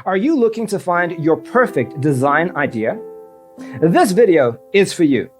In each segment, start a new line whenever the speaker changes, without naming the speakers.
Are you looking to find your perfect design idea? This video is for you.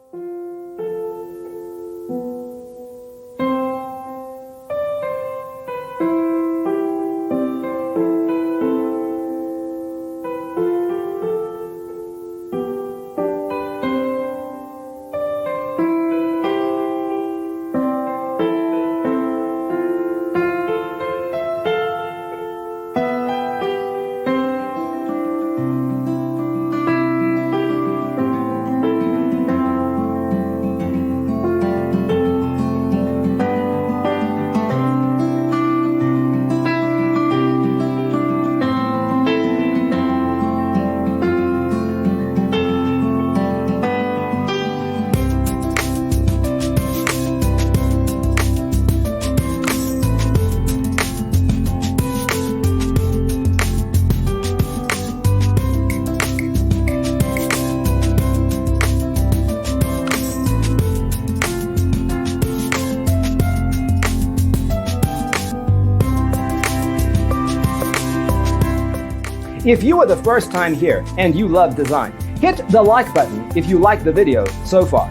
If you are the first time here and you love design, hit the like button if you like the video so far.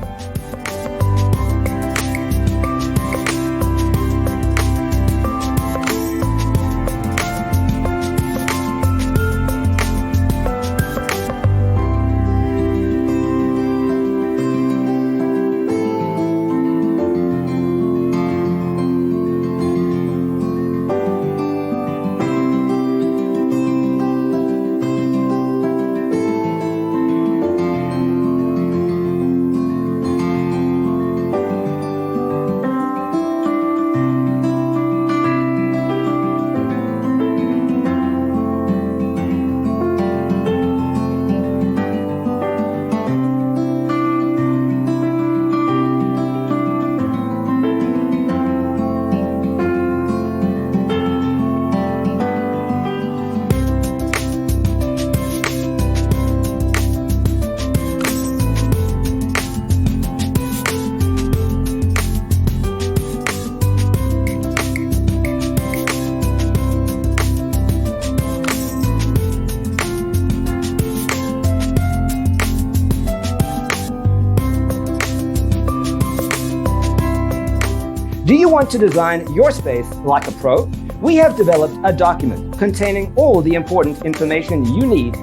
Do you want to design your space like a pro? We have developed a document containing all the important information you need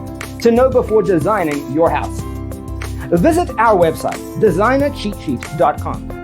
to know before designing your house. Visit our website, designercheatsheet.com.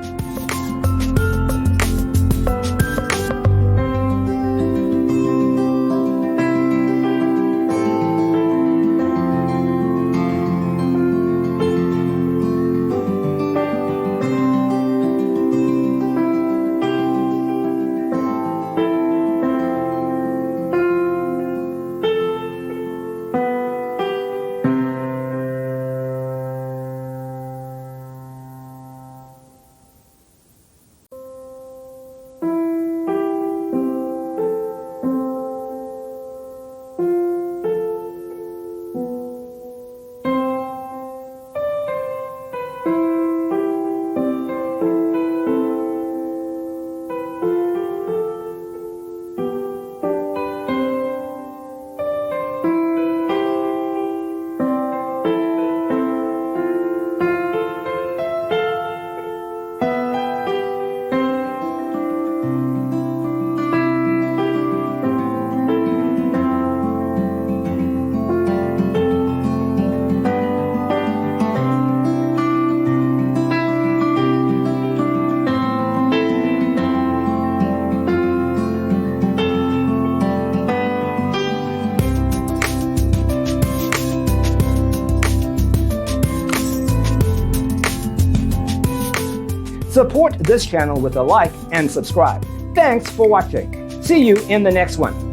Support this channel with a like and subscribe. Thanks for watching. See you in the next one.